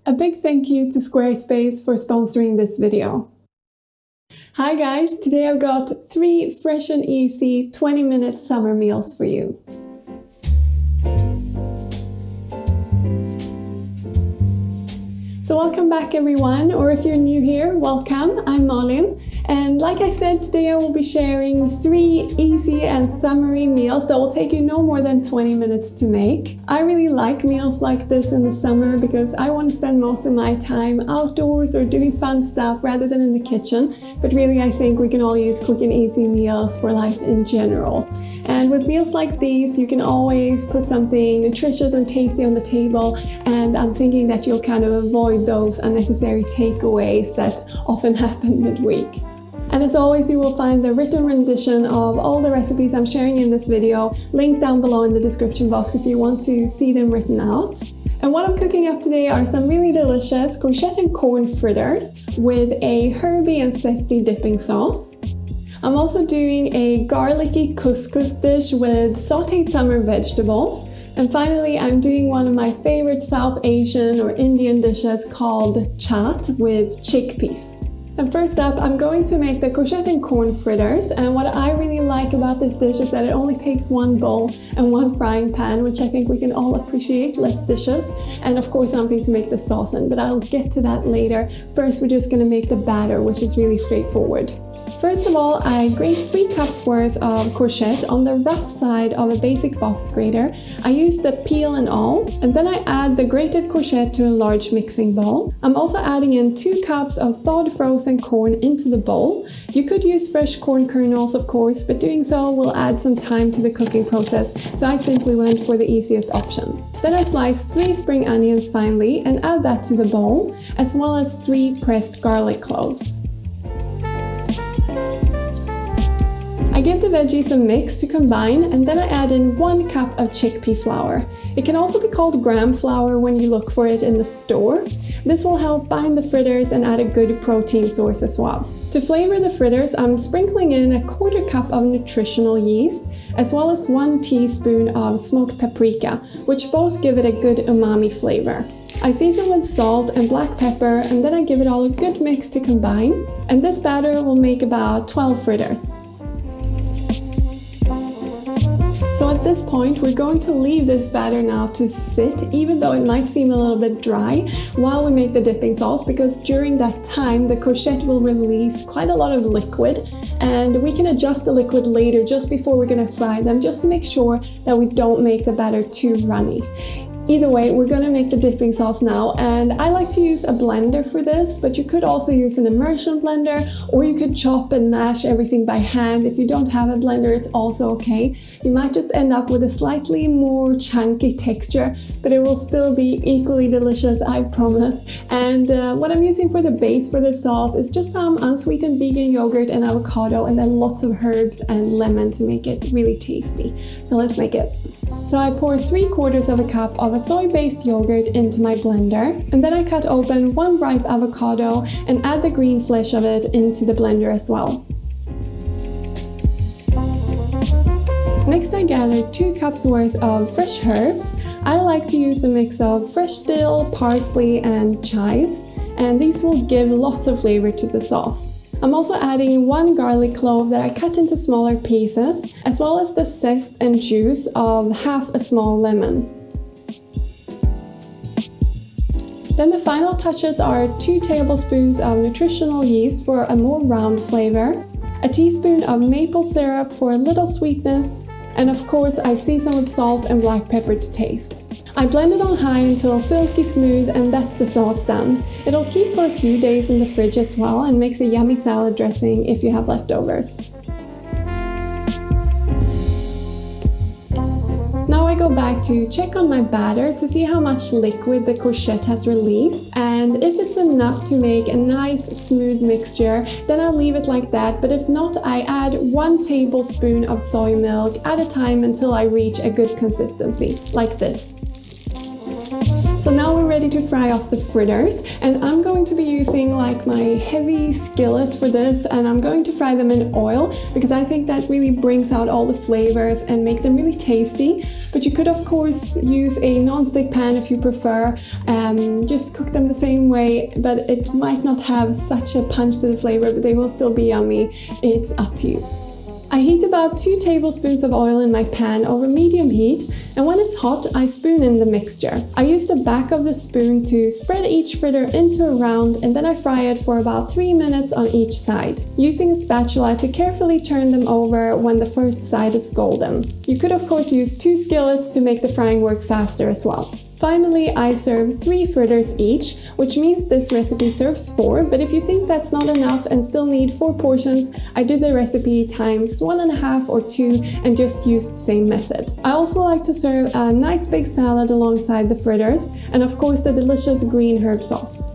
A big thank you to Squarespace for sponsoring this video. Hi guys, today I've got 3 fresh and easy 20-minute summer meals for you. So welcome back everyone, or if you're new here, welcome. I'm Malin, and like I said, today I will be sharing 3 easy and summery meals that will take you no more than 20 minutes to make. I really like meals like this in the summer because I want to spend most of my time outdoors or doing fun stuff rather than in the kitchen, but really I think we can all use quick and easy meals for life in general. And with meals like these, you can always put something nutritious and tasty on the table, and I'm thinking that you'll kind of avoid those unnecessary takeaways that often happen midweek. And as always, you will find the written rendition of all the recipes I'm sharing in this video linked down below in the description box if you want to see them written out. And what I'm cooking up today are some really delicious courgette and corn fritters with a herby and zesty dipping sauce. I'm also doing a garlicky couscous dish with sauteed summer vegetables. And finally, I'm doing one of my favorite South Asian or Indian dishes called chaat with chickpeas. And first up, I'm going to make the courgette and corn fritters. And what I really like about this dish is that it only takes 1 bowl and 1 frying pan, which I think we can all appreciate, less dishes. And of course, something to make the sauce in, but I'll get to that later. First, we're just gonna make the batter, which is really straightforward. First of all, I grate 3 cups worth of courgette on the rough side of a basic box grater. I use the peel and all, and then I add the grated courgette to a large mixing bowl. I'm also adding in 2 cups of thawed frozen corn into the bowl. You could use fresh corn kernels, of course, but doing so will add some time to the cooking process, so I simply went for the easiest option. Then I slice 3 spring onions finely and add that to the bowl, as well as 3 pressed garlic cloves. I give the veggies a mix to combine, and then I add in 1 cup of chickpea flour. It can also be called gram flour when you look for it in the store. This will help bind the fritters and add a good protein source as well. To flavor the fritters, I'm sprinkling in a 1/4 cup of nutritional yeast, as well as 1 teaspoon of smoked paprika, which both give it a good umami flavor. I season with salt and black pepper, and then I give it all a good mix to combine, and this batter will make about 12 fritters. So at this point, we're going to leave this batter now to sit, even though it might seem a little bit dry, while we make the dipping sauce, because during that time, the courgette will release quite a lot of liquid, and we can adjust the liquid later just before we're gonna fry them, just to make sure that we don't make the batter too runny. Either way, we're going to make the dipping sauce now, and I like to use a blender for this, but you could also use an immersion blender, or you could chop and mash everything by hand. If you don't have a blender, it's also okay. You might just end up with a slightly more chunky texture, but it will still be equally delicious, I promise. And what I'm using for the base for the sauce is just some unsweetened vegan yogurt and avocado, and then lots of herbs and lemon to make it really tasty. So let's make it. So I pour 3/4 of a cup of a soy-based yogurt into my blender, and then I cut open 1 ripe avocado and add the green flesh of it into the blender as well. Next, I gather 2 cups worth of fresh herbs. I like to use a mix of fresh dill, parsley, and chives, and these will give lots of flavor to the sauce. I'm also adding 1 garlic clove that I cut into smaller pieces, as well as the zest and juice of half a small lemon. Then the final touches are 2 tablespoons of nutritional yeast for a more round flavor, a teaspoon of maple syrup for a little sweetness, and of course I season with salt and black pepper to taste. I blend it on high until silky smooth, and that's the sauce done. It'll keep for a few days in the fridge as well, and makes a yummy salad dressing if you have leftovers. Now I go back to check on my batter to see how much liquid the courgette has released, and if it's enough to make a nice smooth mixture, then I'll leave it like that, but if not, I add 1 tablespoon of soy milk at a time until I reach a good consistency, like this. So now we're ready to fry off the fritters, and I'm going to be using like my heavy skillet for this, and I'm going to fry them in oil because I think that really brings out all the flavors and make them really tasty. But you could of course use a non-stick pan if you prefer, and just cook them the same way, but it might not have such a punch to the flavor, but they will still be yummy. It's up to you. I heat about 2 tablespoons of oil in my pan over medium heat, and when it's hot, I spoon in the mixture. I use the back of the spoon to spread each fritter into a round, and then I fry it for about 3 minutes on each side, using a spatula to carefully turn them over when the first side is golden. You could of course use 2 skillets to make the frying work faster as well. Finally, I serve 3 fritters each, which means this recipe serves 4, but if you think that's not enough and still need 4 portions, I did the recipe times 1.5 or 2 and just used the same method. I also like to serve a nice big salad alongside the fritters, and of course the delicious green herb sauce.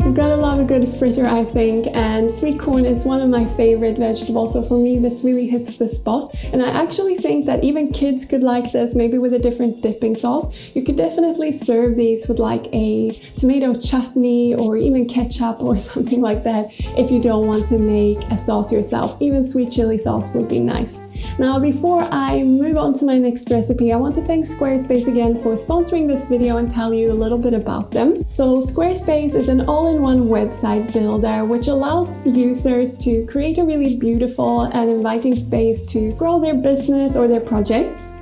You've gotta love a good fritter, I think, and sweet corn is one of my favorite vegetables, so for me this really hits the spot. And I actually think that even kids could like this, maybe with a different dipping sauce. You could definitely serve these with like a tomato chutney or even ketchup or something like that if you don't want to make a sauce yourself. Even sweet chili sauce would be nice. Now, before I move on to my next recipe, I want to thank Squarespace again for sponsoring this video and tell you a little bit about them. So Squarespace is an all-in-one website builder which allows users to create a really beautiful and inviting space to grow their business or their projects.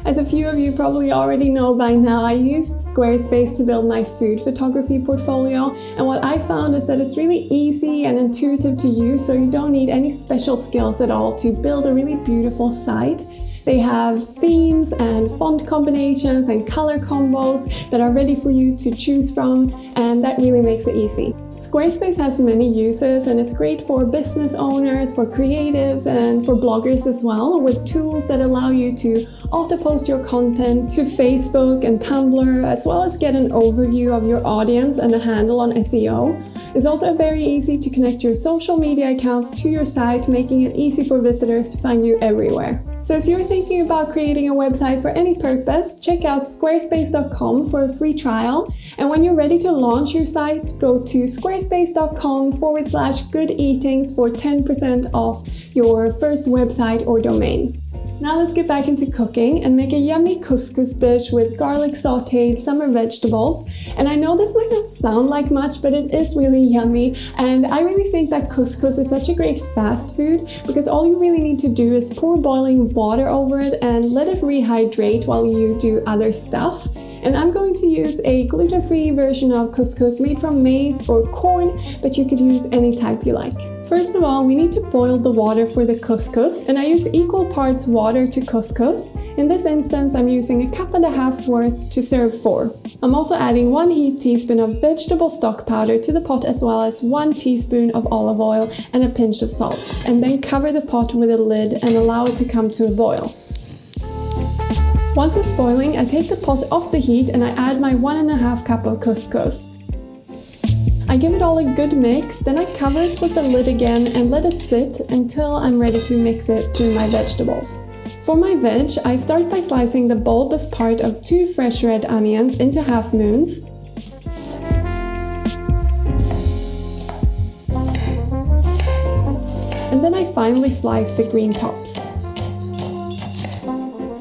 As a few of you probably already know by now, I used Squarespace to build my food photography portfolio, and what I found is that it's really easy and intuitive to use, so you don't need any special skills at all to build a really beautiful site. They have themes and font combinations and color combos that are ready for you to choose from, and that really makes it easy. Squarespace has many uses, and it's great for business owners, for creatives, and for bloggers as well, with tools that allow you to auto-post your content to Facebook and Tumblr, as well as get an overview of your audience and a handle on SEO. It's also very easy to connect your social media accounts to your site, making it easy for visitors to find you everywhere. So if you're thinking about creating a website for any purpose, check out squarespace.com for a free trial. And when you're ready to launch your site, go to squarespace.com/goodeatings for 10% off your first website or domain. Now let's get back into cooking and make a yummy couscous dish with garlic sautéed summer vegetables. And I know this might not sound like much, but it is really yummy. And I really think that couscous is such a great fast food because all you really need to do is pour boiling water over it and let it rehydrate while you do other stuff. And I'm going to use a gluten-free version of couscous made from maize or corn, but you could use any type you like. First of all, we need to boil the water for the couscous, and I use equal parts water to couscous. In this instance, I'm using 1.5 cups worth to serve 4. I'm also adding 1 heaped teaspoon of vegetable stock powder to the pot, as well as 1 teaspoon of olive oil and a pinch of salt, and then cover the pot with a lid and allow it to come to a boil. Once it's boiling, I take the pot off the heat and I add my 1.5 cup of couscous. I give it all a good mix, then I cover it with the lid again and let it sit until I'm ready to mix it to my vegetables. For my veg, I start by slicing the bulbous part of 2 fresh red onions into half moons. And then I finely slice the green tops.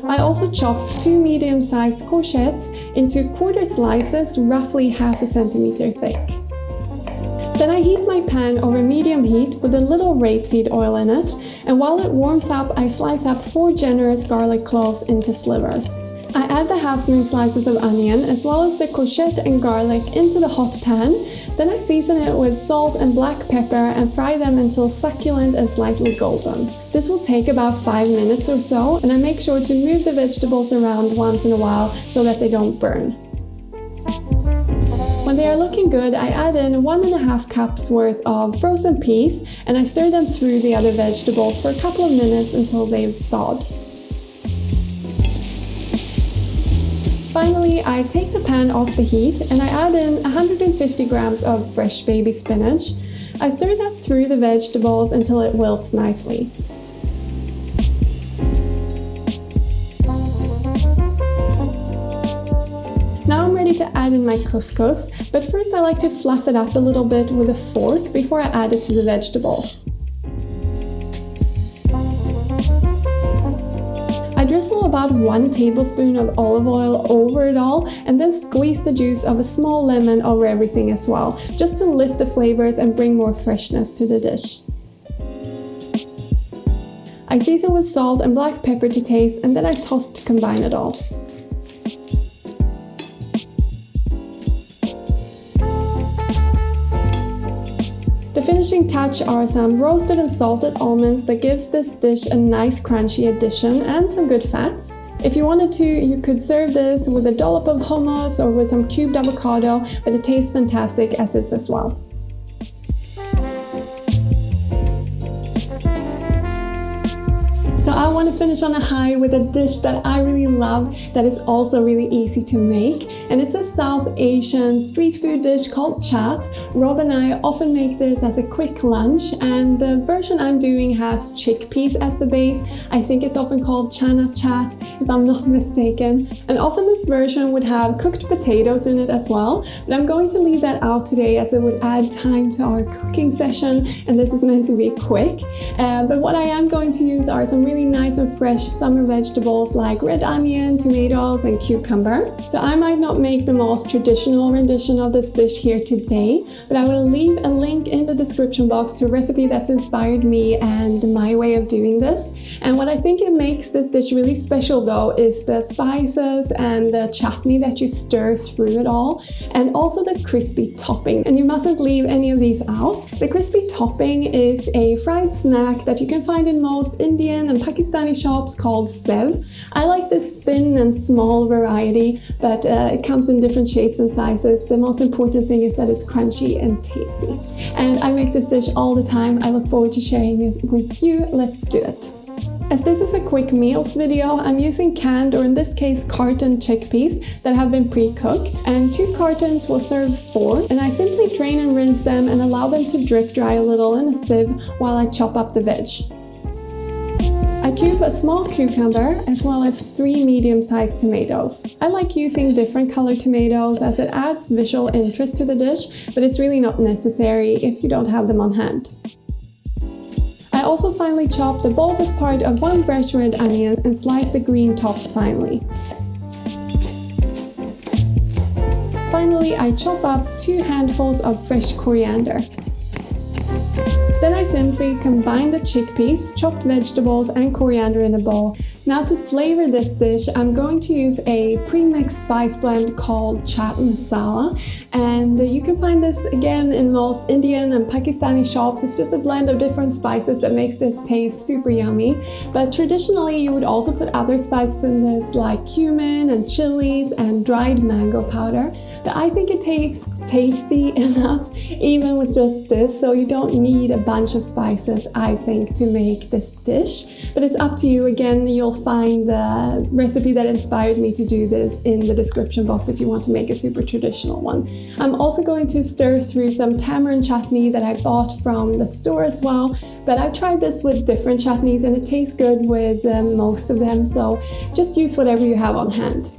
I also chopped 2 medium-sized courgettes into quarter slices, roughly 1/2 centimeter thick. Then I heat my pan over medium heat with a little rapeseed oil in it, and while it warms up, I slice up 4 generous garlic cloves into slivers. I add the half-moon slices of onion as well as the courgette and garlic into the hot pan. Then I season it with salt and black pepper and fry them until succulent and slightly golden. This will take about 5 minutes or so, and I make sure to move the vegetables around once in a while so that they don't burn. When they are looking good, I add in 1.5 cups worth of frozen peas, and I stir them through the other vegetables for a couple of minutes until they've thawed. Finally, I take the pan off the heat and I add in 150 grams of fresh baby spinach. I stir that through the vegetables until it wilts nicely. to add in my couscous, but first I like to fluff it up a little bit with a fork before I add it to the vegetables. I drizzle about 1 tablespoon of olive oil over it all and then squeeze the juice of a small lemon over everything as well, just to lift the flavors and bring more freshness to the dish. I season with salt and black pepper to taste, and then I toss to combine it all. The finishing touch are some roasted and salted almonds that gives this dish a nice crunchy addition and some good fats. If you wanted to, you could serve this with a dollop of hummus or with some cubed avocado, but it tastes fantastic as is as well. So I want to finish on a high with a dish that I really love that is also really easy to make, and it's a South Asian street food dish called chaat. Rob and I often make this as a quick lunch, and the version I'm doing has chickpeas as the base. I think it's often called chana chaat if I'm not mistaken, and often this version would have cooked potatoes in it as well, but I'm going to leave that out today as it would add time to our cooking session, and this is meant to be quick. But what I am going to use are some really nice and fresh summer vegetables like red onion, tomatoes and cucumber. So I might not make the most traditional rendition of this dish here today, but I will leave a link in the description box to a recipe that's inspired me and my way of doing this. And what I think it makes this dish really special though is the spices and the chutney that you stir through it all, and also the crispy topping. And you mustn't leave any of these out. The crispy topping is a fried snack that you can find in most Indian and Pakistani shops called sev. I like this thin and small variety, but it comes in different shapes and sizes. The most important thing is that it's crunchy and tasty. And I make this dish all the time. I look forward to sharing it with you. Let's do it. As this is a quick meals video, I'm using canned, or in this case carton chickpeas that have been pre-cooked, and 2 cartons will serve 4, and I simply drain and rinse them and allow them to drip dry a little in a sieve while I chop up the veg. I cube a small cucumber as well as 3 medium-sized tomatoes. I like using different colored tomatoes as it adds visual interest to the dish, but it's really not necessary if you don't have them on hand. I also finely chop the bulbous part of 1 fresh red onion and slice the green tops finely. Finally, I chop up 2 handfuls of fresh coriander. Then I simply combine the chickpeas, chopped vegetables and coriander in a bowl. Now to flavor this dish, I'm going to use a pre-mixed spice blend called chaat masala, and you can find this again in most Indian and Pakistani shops. It's just a blend of different spices that makes this taste super yummy. But traditionally you would also put other spices in this like cumin and chilies and dried mango powder, but I think it tastes tasty enough even with just this, so you don't need a bunch of spices, I think, to make this dish. But it's up to you. Again, you'll find the recipe that inspired me to do this in the description box if you want to make a super traditional one. I'm also going to stir through some tamarind chutney that I bought from the store as well, but I've tried this with different chutneys and it tastes good with most of them, so just use whatever you have on hand.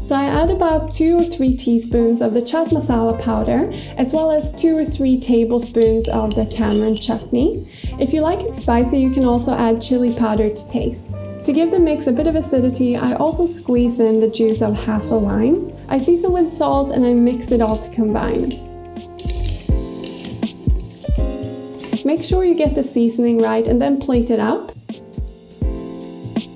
So I add about 2 or 3 teaspoons of the chaat masala powder, as well as 2 or 3 tablespoons of the tamarind chutney. If you like it spicy, you can also add chili powder to taste. To give the mix a bit of acidity, I also squeeze in the juice of half a lime. I season with salt and I mix it all to combine. Make sure you get the seasoning right and then plate it up.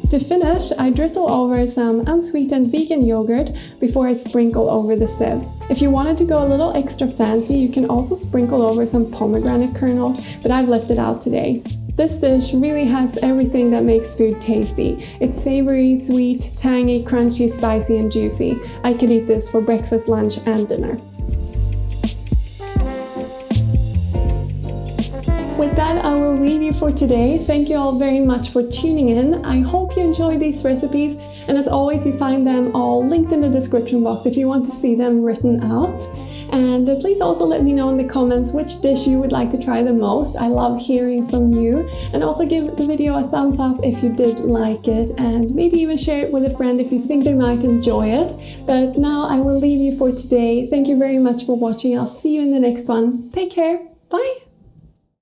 To finish, I drizzle over some unsweetened vegan yogurt before I sprinkle over the sieve. If you wanted to go a little extra fancy, you can also sprinkle over some pomegranate kernels, but I've left it out today. This dish really has everything that makes food tasty. It's savory, sweet, tangy, crunchy, spicy, and juicy. I could eat this for breakfast, lunch, and dinner. With that, I will will leave you for today. Thank you all very much for tuning in. I hope you enjoyed these recipes, and as always, you find them all linked in the description box if you want to see them written out. And please also let me know in the comments which dish you would like to try the most. I love hearing from you. And also give the video a thumbs up if you did like it, and maybe even share it with a friend if you think they might enjoy it. But now I will leave you for today. Thank you very much for watching. I'll see you in the next one. Take care. Bye.